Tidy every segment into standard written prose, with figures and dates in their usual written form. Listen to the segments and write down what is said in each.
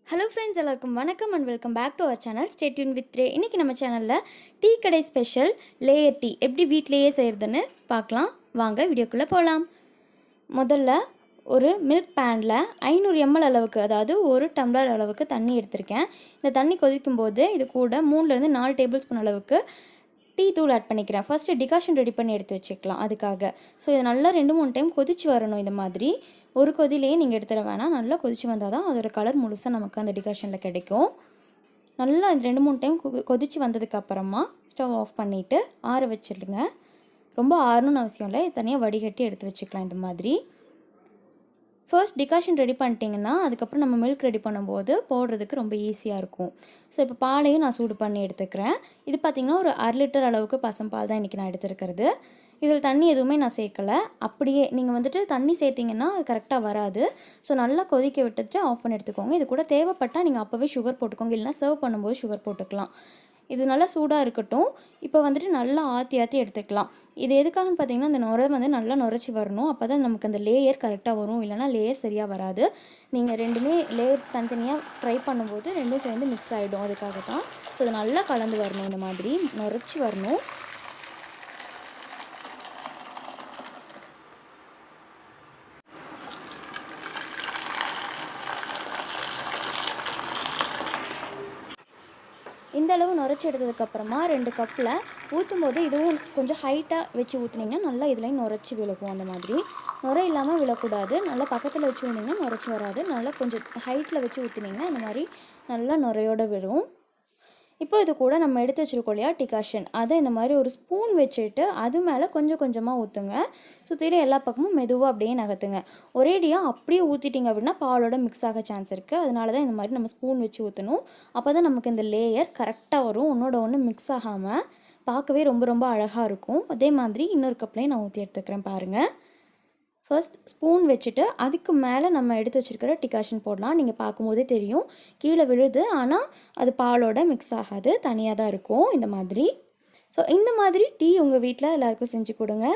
Hello friends, எல்லாருக்கும் வணக்கம் and welcome back to our channel. Stay tune with Ray. இன்றைக்கி நம்ம சேனலில் டீ கடை ஸ்பெஷல் லேயர் டீ எப்படி வீட்டிலையே செய்கிறதுன்னு பார்க்கலாம். வாங்க வீடியோக்குள்ளே போகலாம். முதல்ல ஒரு மில்க் பேனில் 500 ml அளவுக்கு, அதாவது ஒரு டம்ளர் அளவுக்கு தண்ணி எடுத்திருக்கேன். இந்த தண்ணி கொதிக்கும் போது இது கூட 3லேருந்து 4 டேபிள் ஸ்பூன் அளவுக்கு டீ தூள் ஆட் பண்ணிக்கிறேன். ஃபஸ்ட்டு டிகாஷன் ரெடி பண்ணி எடுத்து வச்சுக்கலாம் அதுக்காக. ஸோ இது நல்லா 2-3 டைம் கொதிச்சு வரணும். இந்த மாதிரி ஒரு கொதிலேயே நீங்கள் எடுத்துட வேணாம். நல்லா கொதிச்சு வந்தால் தான் அதோட கலர் முழுசாக நமக்கு அந்த டிகாஷனில் கிடைக்கும். நல்லா 2-3 டைம் கொதிச்சு வந்ததுக்கப்புறமா ஸ்டவ் ஆஃப் பண்ணிவிட்டு ஆற வச்சிடுங்க. ரொம்ப ஆறணும்னு அவசியம் இல்லை, தனியாக வடிகட்டி எடுத்து வச்சுக்கலாம். இந்த மாதிரி ஃபர்ஸ்ட் டிகாஷன் ரெடி பண்ணிட்டீங்கன்னா அதுக்கப்புறம் நம்ம மில்க் ரெடி பண்ணும்போது போடுறதுக்கு ரொம்ப ஈஸியாக இருக்கும். ஸோ இப்போ பாலையும் நான் சூடு பண்ணி எடுத்துக்கிறேன். இது பார்த்திங்கன்னா ஒரு 1/2 லிட்டர் அளவுக்கு பசம்பால் தான் இன்றைக்கி நான் எடுத்துருக்கிறது. இதில் தண்ணி எதுவுமே நான் சேர்க்கலை. அப்படியே நீங்கள் வந்துட்டு தண்ணி சேர்த்திங்கன்னா அது கரெக்டாக வராது. ஸோ நல்லா கொதிக்க விட்டுட்டு ஆஃப் பண்ணி எடுத்துக்கோங்க. இது கூட தேவைப்பட்டால் நீங்கள் அப்போவே சுகர் போட்டுக்கோங்க, இல்லைனா சர்வ் பண்ணும்போது சுகர் போட்டுக்கலாம். இது நல்லா சூடாக இருக்கட்டும். இப்போ வந்துட்டு நல்லா ஆற்றி எடுத்துக்கலாம். இது எதுக்காகன்னு பார்த்தீங்கன்னா, அந்த நுரை வந்து நல்லா நுரைச்சி வரணும். அப்போ தான் நமக்கு அந்த லேயர் கரெக்டாக வரும், இல்லைனா லேயர் சரியாக வராது. நீங்கள் ரெண்டுமே லேயர் தனித்தனியாக ட்ரை பண்ணும்போது ரெண்டும் சேர்ந்து மிக்ஸ் ஆகிடும். அதுக்காக தான். ஸோ இது நல்லா கலந்து வரணும், இந்த மாதிரி நுரைச்சி வரணும். இந்த அளவு நுரைச்சி எடுத்ததுக்கப்புறமா 2 கப்பில் ஊற்றும் போது இதுவும் கொஞ்சம் ஹைட்டாக வச்சு ஊற்றுனீங்கன்னா நல்லா இதுலேயும் நுரைச்சி விழுகும். அந்த மாதிரி நுரை இல்லாமல் விழக்கூடாது. நல்லா பக்கத்தில் வச்சு ஊற்றினீங்கன்னா நுரைச்சி வராது. நல்லா கொஞ்சம் ஹைட்டில் வச்சு ஊற்றினீங்கன்னா இந்த மாதிரி நல்லா நுரையோடு விழும். இப்போ இது கூட நம்ம எடுத்து வச்சுருக்கோம் இல்லையா டிகாஷன், அதை இந்த மாதிரி ஒரு ஸ்பூன் வச்சுட்டு அது மேலே கொஞ்சம் கொஞ்சமாக ஊற்றுங்க. சுற்றிலும் எல்லா பக்கமும் மெதுவாக அப்படியே நகர்த்துங்க. ஒரேடியாக அப்படியே ஊற்றிட்டிங்க அப்படின்னா பாலோட மிக்ஸ் ஆக சான்ஸ் இருக்குது. அதனால தான் இந்த மாதிரி நம்ம ஸ்பூன் வச்சு ஊற்றணும். அப்போ தான் நமக்கு இந்த லேயர் கரெக்டாக வரும். ஒன்றோட ஒன்று மிக்ஸ் ஆகாமல் பார்க்கவே ரொம்ப ரொம்ப அழகாக இருக்கும். அதே மாதிரி இன்னொரு கப்லேயும் நான் ஊற்றி எடுத்துக்கிறேன் பாருங்கள். ஃபர்ஸ்ட் ஸ்பூன் வச்சுட்டு அதுக்கு மேலே நம்ம எடுத்து வச்சுருக்கிற டிகாஷன் போடலாம். நீங்கள் பார்க்கும்போதே தெரியும் கீழே விழுது, ஆனால் அது பாலோட மிக்ஸ் ஆகாது, தனியாக தான் இருக்கும் இந்த மாதிரி. ஸோ இந்த மாதிரி டீ உங்கள் வீட்டில் எல்லாேருக்கும் செஞ்சு கொடுங்க.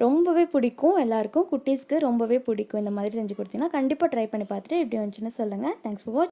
ரொம்பவே பிடிக்கும் எல்லாேருக்கும். குட்டீஸ்க்கு ரொம்பவே பிடிக்கும். இந்த மாதிரி செஞ்சு கொடுத்தீங்கன்னா கண்டிப்பாக ட்ரை பண்ணி பார்த்துட்டு எப்படி வந்துச்சுன்னு சொல்லுங்கள். தேங்க்ஸ் ஃபார் வாட்சிங்.